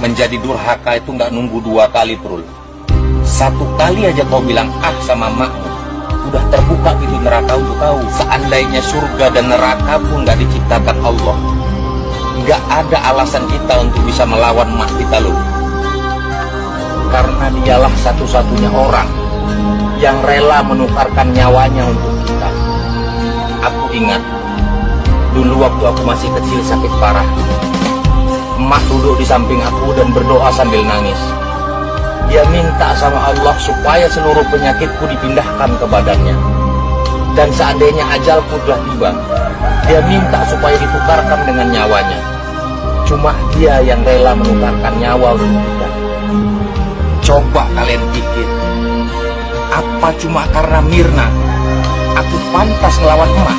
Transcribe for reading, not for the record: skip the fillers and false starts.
Menjadi durhaka itu nggak nunggu 2 kali, Prul. 1 kali aja kau bilang ah sama makmu, udah terbuka pintu neraka untuk kau. Seandainya surga dan neraka pun nggak diciptakan Allah, nggak ada alasan kita untuk bisa melawan mak kita loh. Karena dialah satu-satunya orang yang rela menukarkan nyawanya untuk kita. Aku ingat dulu waktu aku masih kecil sakit parah, emak duduk di samping aku dan berdoa sambil nangis. Dia minta sama Allah supaya seluruh penyakitku dipindahkan ke badannya. Dan seandainya ajalku sudah tiba, dia minta supaya ditukarkan dengan nyawanya. Cuma dia yang rela menukarkan nyawa untuk kita. Coba kalian pikir, apa cuma karena Mirna aku pantas melawan emak?